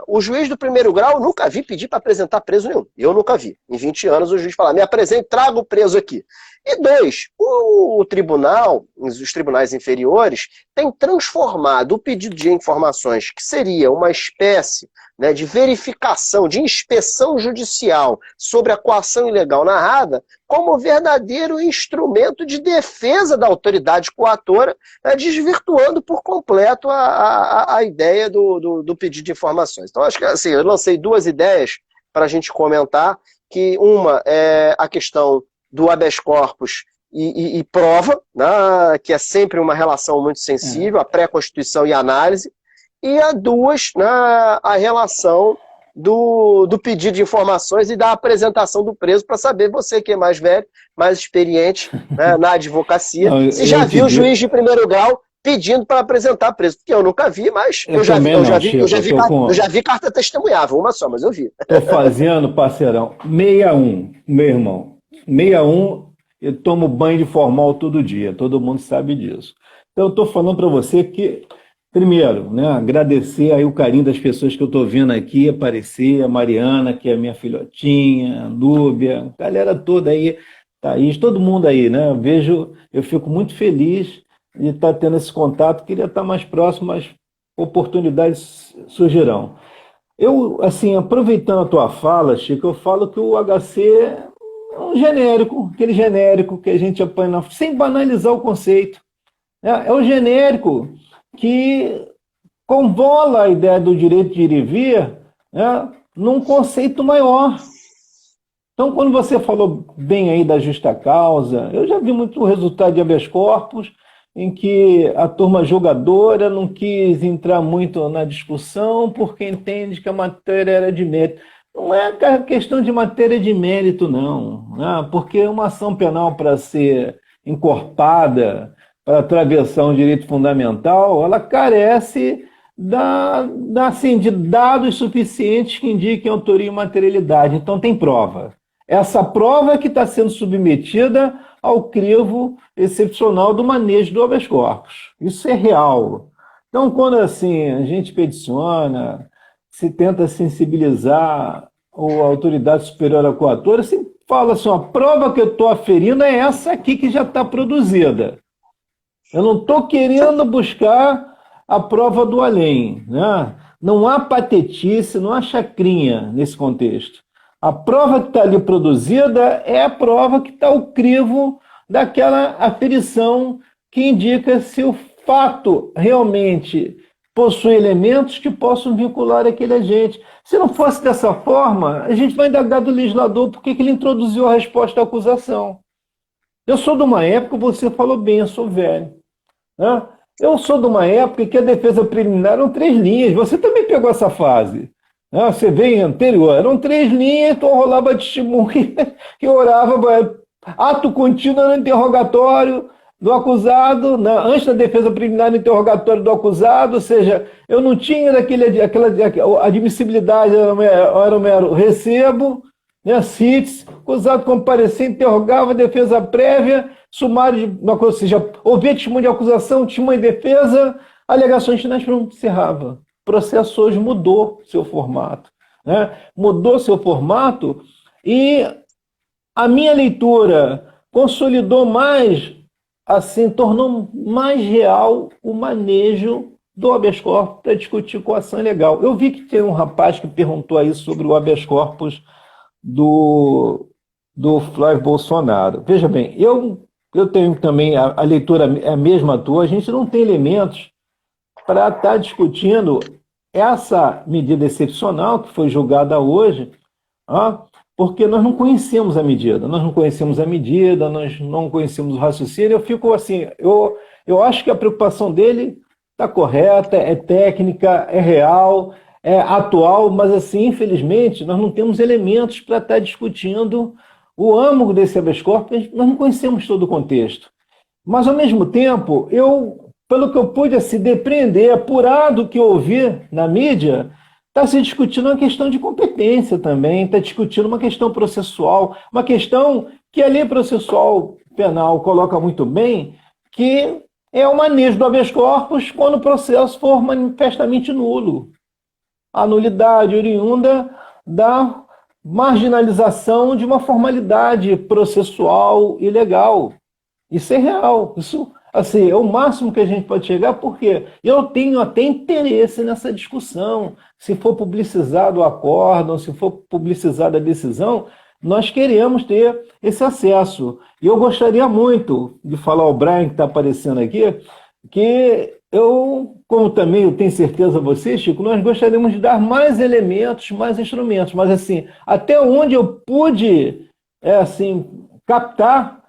o juiz do primeiro grau, nunca vi pedir para apresentar preso nenhum. Eu nunca vi. Em 20 anos o juiz fala, me apresente, traga o preso aqui. E dois, o tribunal, os tribunais inferiores, tem transformado o pedido de informações, que seria uma espécie, né, de verificação, de inspeção judicial sobre a coação ilegal narrada, como verdadeiro instrumento de defesa da autoridade coatora, desvirtuando por completo a ideia do pedido de informações. Então, acho que assim, eu lancei duas ideias para a gente comentar, que uma é a questão do habeas corpus e prova, né, que é sempre uma relação muito sensível, a pré-constituição e a análise, e a duas, né, a relação do pedido de informações e da apresentação do preso, para saber, você que é mais velho, mais experiente, né, na advocacia, se já viu o juiz de primeiro grau pedindo para apresentar preso, porque eu nunca vi, mas eu já vi carta testemunhável, uma só, mas eu vi. Estou fazendo, parceirão, 61, meu irmão, 61, eu tomo banho de formal todo dia, todo mundo sabe disso. Então eu estou falando para você que, primeiro, né, agradecer aí o carinho das pessoas que eu estou vendo aqui aparecer, a Mariana, que é minha filhotinha, a Núbia, a galera toda aí, Thaís, todo mundo aí, né? Eu fico muito feliz de estar tendo esse contato, queria estar mais próximo, mas oportunidades surgirão. Eu, assim, aproveitando a tua fala, Chico, eu falo que o HC é um genérico, aquele genérico que a gente apanha, sem banalizar o conceito. É o genérico que convola a ideia do direito de ir e vir, né, num conceito maior. Então, quando você falou bem aí da justa causa, eu já vi muito o resultado de habeas corpus, em que a turma julgadora não quis entrar muito na discussão porque entende que a matéria era de mérito. Não é questão de matéria de mérito, não, né? Porque uma ação penal, para ser encorpada, para atravessar um direito fundamental, ela carece de dados suficientes que indiquem autoria e materialidade. Então tem prova. Essa prova é que está sendo submetida ao crivo excepcional do manejo do habeas corpus. Isso é real. Então, quando assim a gente peticiona, se tenta sensibilizar a autoridade superior à coatora, falo assim, ó, a prova que eu estou aferindo é essa aqui que já está produzida. Eu não estou querendo buscar a prova do além, né? Não há patetice, não há chacrinha nesse contexto. A prova que está ali produzida é a prova que está o crivo daquela aferição que indica se o fato realmente possui elementos que possam vincular aquele agente. Se não fosse dessa forma, a gente vai indagar do legislador por que ele introduziu a resposta à acusação. Eu sou de uma época, você falou bem, eu sou velho, né? Eu sou de uma época que a defesa preliminar eram 3 linhas. Você também pegou essa fase, né? Você veio anterior, eram 3 linhas, então rolava testemunha que orava, ato contínuo no interrogatório do acusado, né? Antes da defesa preliminar no interrogatório do acusado, ou seja, eu não tinha aquela admissibilidade, era um mero recebo, né? CITES, acusado comparecia, interrogava, defesa prévia, sumário, ou seja, ouvia testemunho de acusação, testemunho de defesa, alegações finais, pronto, encerrava. O processo hoje mudou seu formato, né? Mudou seu formato e a minha leitura consolidou mais, assim, tornou mais real o manejo do habeas corpus para discutir coação legal. Eu vi que tem um rapaz que perguntou aí sobre o habeas corpus do Flávio Bolsonaro. Veja bem, eu tenho também, a leitura é a mesma tua, a gente não tem elementos para estar discutindo essa medida excepcional que foi julgada hoje, porque nós não conhecemos a medida, nós não conhecemos o raciocínio. Eu fico assim, eu acho que a preocupação dele está correta, é técnica, é real, é atual, mas assim, infelizmente, nós não temos elementos para estar discutindo o âmago desse habeas corpus, nós não conhecemos todo o contexto. Mas, ao mesmo tempo, pelo que eu pude assim, depreender, apurado que eu ouvi na mídia, está se discutindo uma questão de competência também, está discutindo uma questão processual, uma questão que a lei processual penal coloca muito bem, que é o manejo do habeas corpus quando o processo for manifestamente nulo. A nulidade oriunda da marginalização de uma formalidade processual e legal. Isso é real. Isso, assim, é o máximo que a gente pode chegar, porque eu tenho até interesse nessa discussão. Se for publicizado o acórdão, se for publicizada a decisão, nós queremos ter esse acesso. E eu gostaria muito de falar ao Brian, que está aparecendo aqui, que como também eu tenho certeza você, Chico, nós gostaríamos de dar mais elementos, mais instrumentos, mas assim, até onde eu pude captar,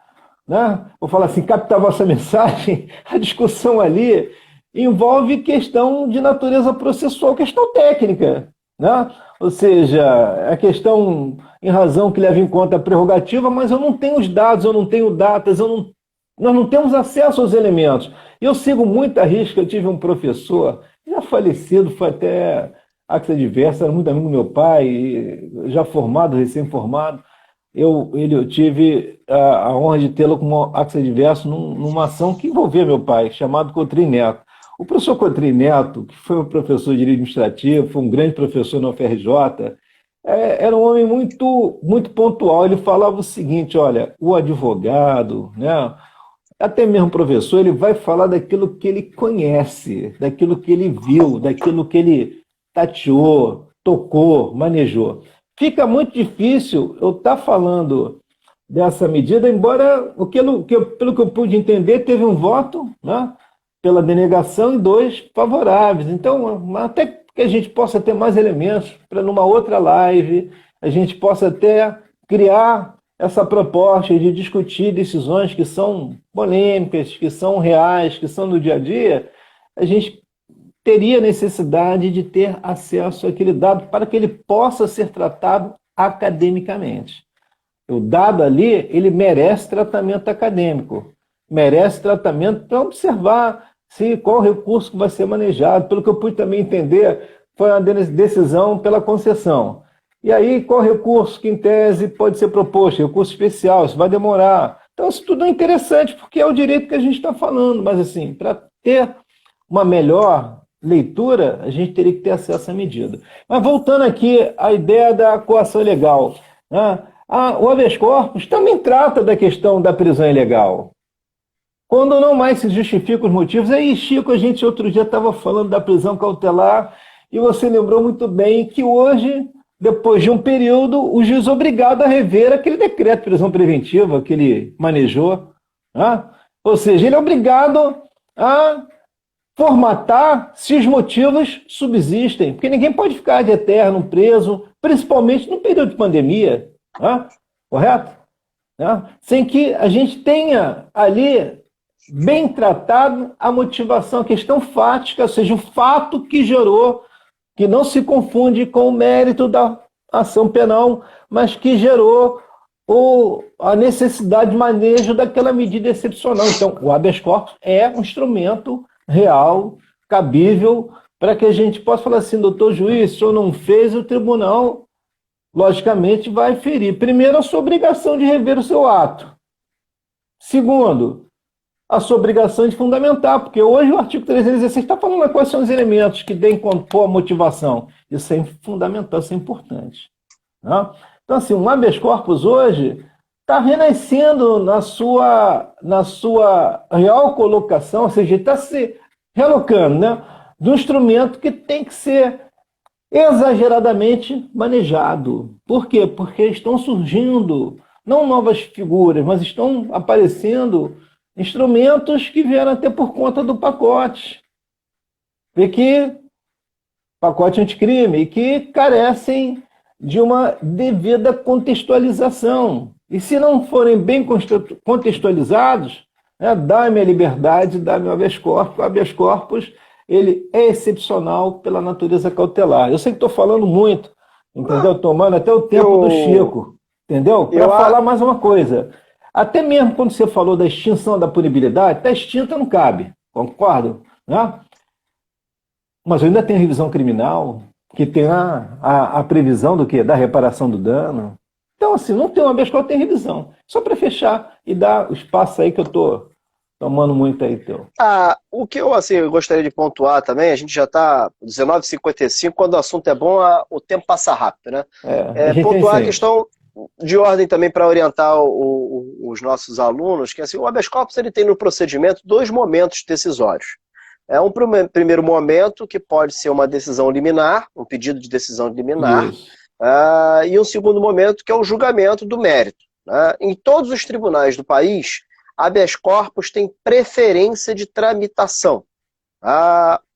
né? Vou falar assim, captar a vossa mensagem, a discussão ali envolve questão de natureza processual, questão técnica, né? Ou seja, a questão em razão que leva em conta a prerrogativa, mas eu não tenho os dados, eu não tenho datas, nós não temos acesso aos elementos. Eu sigo muito a risca, eu tive um professor, já falecido, foi até adverso, era muito amigo do meu pai, já formado, recém-formado. Eu tive a honra de tê-lo como adverso numa ação que envolvia meu pai, chamado Cotrim Neto. O professor Cotrim Neto, que foi um professor de direito administrativo, foi um grande professor na UFRJ, era um homem muito, muito pontual. Ele falava o seguinte: olha, o advogado, né, até mesmo o professor, ele vai falar daquilo que ele conhece, daquilo que ele viu, daquilo que ele tateou, tocou, manejou. Fica muito difícil eu estar falando dessa medida, embora, pelo que eu pude entender, teve um voto, né, pela denegação e 2 favoráveis. Então, até que a gente possa ter mais elementos para, numa outra live, a gente possa até criar essa proposta de discutir decisões que são polêmicas, que são reais, que são do dia a dia, a gente teria necessidade de ter acesso àquele dado para que ele possa ser tratado academicamente. O dado ali, ele merece tratamento acadêmico, merece tratamento para observar qual recurso que vai ser manejado. Pelo que eu pude também entender, foi uma decisão pela concessão. E aí, qual recurso que, em tese, pode ser proposto? Recurso especial, isso vai demorar. Então, isso tudo é interessante, porque é o direito que a gente está falando. Mas, assim, para ter uma melhor leitura, a gente teria que ter acesso à medida. Mas, voltando aqui à ideia da coação legal, né? O habeas corpus também trata da questão da prisão ilegal. Quando não mais se justificam os motivos. Aí, Chico, a gente outro dia estava falando da prisão cautelar e você lembrou muito bem que hoje, depois de um período, o juiz é obrigado a rever aquele decreto de prisão preventiva que ele manejou. Né? Ou seja, ele é obrigado a formatar se os motivos subsistem, porque ninguém pode ficar de eterno preso, principalmente no período de pandemia, né? Correto? Né? Sem que a gente tenha ali bem tratado a motivação, a questão fática, ou seja, o fato que gerou, que não se confunde com o mérito da ação penal, mas que gerou a necessidade de manejo daquela medida excepcional. Então, o habeas corpus é um instrumento real, cabível, para que a gente possa falar assim, doutor juiz, o senhor não fez, o tribunal, logicamente, vai ferir. Primeiro, a sua obrigação de rever o seu ato. Segundo, a sua obrigação de fundamentar, porque hoje o artigo 316 está falando quais são os elementos que devem compor a motivação. Isso é fundamental, isso é importante. Né? Então, assim, o habeas corpus hoje está renascendo na sua real colocação, ou seja, está se relocando, né, do instrumento que tem que ser exageradamente manejado. Por quê? Porque estão surgindo, não novas figuras, mas estão aparecendo instrumentos que vieram até por conta do pacote. E que pacote anticrime, e que carecem de uma devida contextualização. E se não forem bem contextualizados, né, dá-me a liberdade, dá-me o habeas corpus. O habeas corpus, ele é excepcional pela natureza cautelar. Eu sei que estou falando muito, entendeu? Tomando até o tempo do Chico, entendeu? Para falar mais uma coisa. Até mesmo quando você falou da extinção da punibilidade, está extinta, não cabe, concordo? Né? Mas ainda tem a revisão criminal, que tem a previsão do quê? Da reparação do dano. Então, assim, não tem uma habeas corpus, tem revisão. Só para fechar e dar o espaço aí que eu estou tomando muito aí teu. O que eu gostaria de pontuar também, a gente já está 19h55, quando o assunto é bom, o tempo passa rápido, né? Pontuar a questão de ordem também para orientar os nossos alunos, que assim, o habeas corpus ele tem no procedimento 2 momentos decisórios. Um primeiro momento, que pode ser uma decisão liminar, um pedido de decisão liminar, e um segundo momento, que é o julgamento do mérito. Né? Em todos os tribunais do país, habeas corpus tem preferência de tramitação.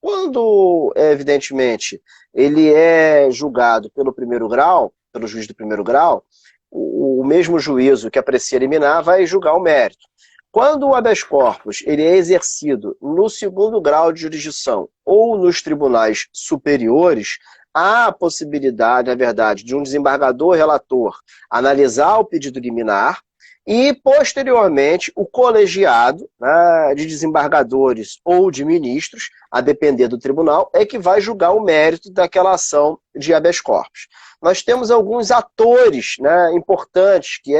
Quando, evidentemente, ele é julgado pelo primeiro grau, pelo juiz do primeiro grau, o mesmo juízo que aprecia liminar vai julgar o mérito. Quando o habeas corpus ele é exercido no segundo grau de jurisdição ou nos tribunais superiores, há a possibilidade, na verdade, de um desembargador relator analisar o pedido liminar e, posteriormente, o colegiado, né, de desembargadores ou de ministros, a depender do tribunal, é que vai julgar o mérito daquela ação de habeas corpus. Nós temos alguns atores, né, importantes, que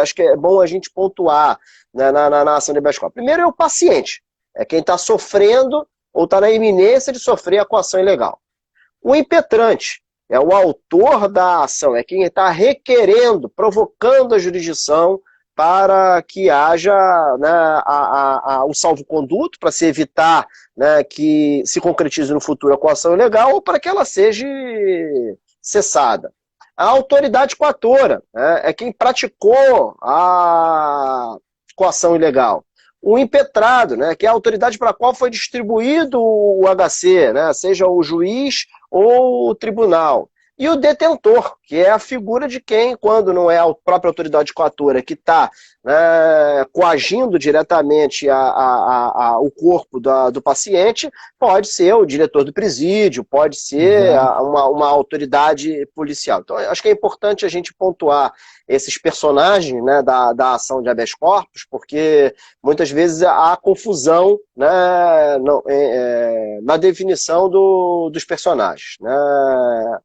acho que é bom a gente pontuar, né, na ação de habeas corpus. Primeiro é o paciente, é quem está sofrendo ou está na iminência de sofrer a coação ilegal. O impetrante é o autor da ação, é quem está requerendo, provocando a jurisdição para que haja, né, o salvo-conduto, para se evitar, né, que se concretize no futuro a coação ilegal ou para que ela seja cessada. A autoridade coatora, né, é quem praticou a coação ilegal. O impetrado, né, que é a autoridade para a qual foi distribuído o HC, né, seja o juiz ou o tribunal. E o detentor, que é a figura de quem, quando não é a própria autoridade coatora que está, né, coagindo diretamente o corpo do paciente, pode ser o diretor do presídio, pode ser uma autoridade policial. Então, acho que é importante a gente pontuar esses personagens, né, da ação de habeas corpus, porque muitas vezes há confusão, né, na definição dos personagens. Né?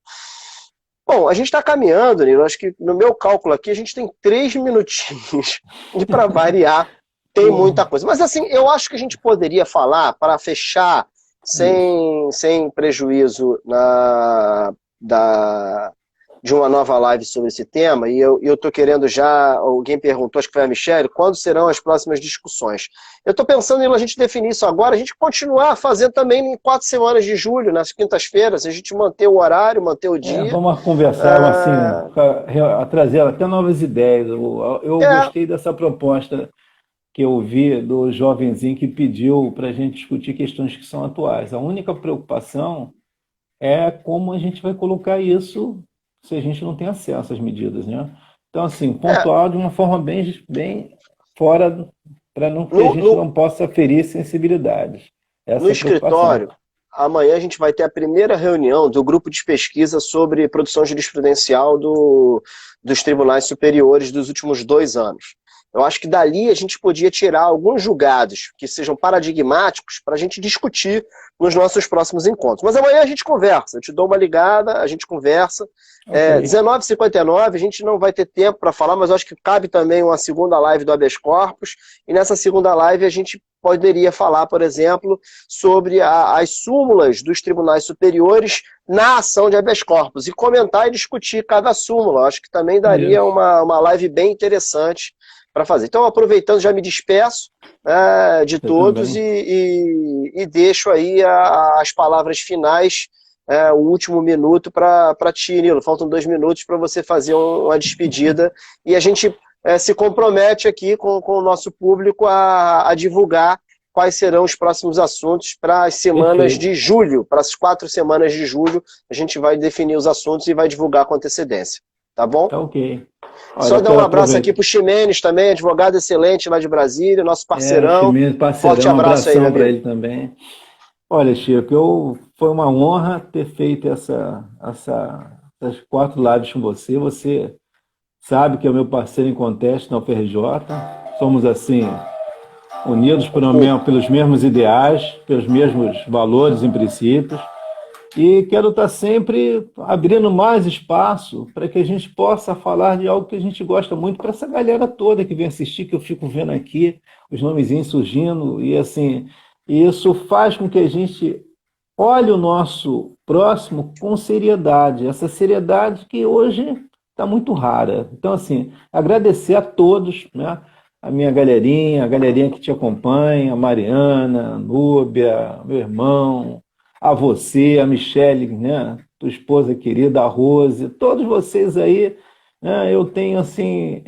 Bom, a gente está caminhando, Nilo, acho que no meu cálculo aqui a gente tem 3 minutinhos e para variar tem muita coisa. Mas assim, eu acho que a gente poderia falar, para fechar, sem prejuízo de uma nova live sobre esse tema, e eu estou querendo já, alguém perguntou, acho que foi a Michelle, quando serão as próximas discussões? Eu estou pensando em a gente definir isso agora, a gente continuar fazendo também em 4 semanas de julho, nas quintas-feiras, a gente manter o horário, manter o dia. Vamos conversar, assim, trazer até novas ideias. Eu gostei dessa proposta que eu vi do jovenzinho que pediu para a gente discutir questões que são atuais. A única preocupação é como a gente vai colocar isso se a gente não tem acesso às medidas, né? Então, assim, pontuar de uma forma bem fora, para que a gente não possa ferir sensibilidades. No escritório, amanhã a gente vai ter a primeira reunião do grupo de pesquisa sobre produção jurisprudencial dos tribunais superiores dos últimos 2 anos. Eu acho que dali a gente podia tirar alguns julgados que sejam paradigmáticos para a gente discutir nos nossos próximos encontros. Mas amanhã a gente conversa, eu te dou uma ligada, a gente conversa. Okay. 19h59, a gente não vai ter tempo para falar, mas eu acho que cabe também uma segunda live do habeas corpus, e nessa segunda live a gente poderia falar, por exemplo, sobre as súmulas dos tribunais superiores na ação de habeas corpus, e comentar e discutir cada súmula. Eu acho que também daria uma live bem interessante para fazer. Então, aproveitando, já me despeço de todos e deixo aí as palavras finais, o último minuto para ti, Nilo. Faltam 2 minutos para você fazer uma despedida e a gente se compromete aqui com o nosso público a divulgar quais serão os próximos assuntos para as semanas de julho, para as 4 semanas de julho, a gente vai definir os assuntos e vai divulgar com antecedência. Tá bom? Tá ok. Olha, só dar um abraço aqui pro Ximenes também, advogado excelente lá de Brasília, nosso parceirão. Ximenes, parceirão. Forte abraço aí, para ele também. Olha, Chico, foi uma honra ter feito essas 4 lives com você. Você sabe que é o meu parceiro em conteste na UFRJ. Somos, assim, unidos pelos mesmos ideais, pelos mesmos valores e princípios. E quero estar sempre abrindo mais espaço para que a gente possa falar de algo que a gente gosta muito para essa galera toda que vem assistir, que eu fico vendo aqui, os nomezinhos surgindo, e assim, isso faz com que a gente olhe o nosso próximo com seriedade, essa seriedade que hoje está muito rara. Então, assim, agradecer a todos, né? A minha galerinha, a galerinha que te acompanha, a Mariana, a Núbia, meu irmão, a você, a Michelle, né, tua esposa querida, a Rose, todos vocês aí, né, eu tenho assim,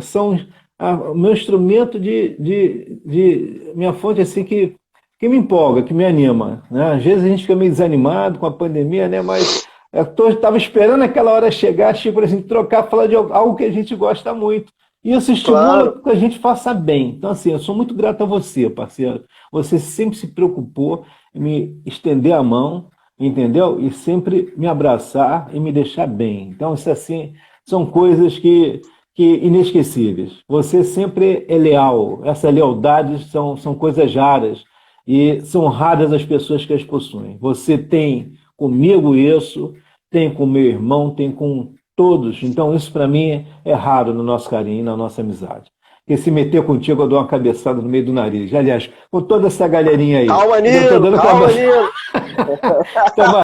são o meu instrumento minha fonte assim que me empolga, que me anima, né? Às vezes a gente fica meio desanimado com a pandemia, né, mas eu estava esperando aquela hora chegar, tipo assim, trocar, falar de algo que a gente gosta muito. E isso estimula que a gente faça bem. Então, assim, eu sou muito grato a você, parceiro. Você sempre se preocupou em me estender a mão, entendeu? E sempre me abraçar e me deixar bem. Então, isso, assim, são coisas que inesquecíveis. Você sempre é leal. Essas lealdades são coisas raras. E são raras as pessoas que as possuem. Você tem comigo isso, tem com meu irmão, tem com todos. Então, isso para mim é raro no nosso carinho, na nossa amizade. Porque se meter contigo, eu dou uma cabeçada no meio do nariz. Aliás, com toda essa galerinha aí. Calma, Nilo! Calma, Nilo!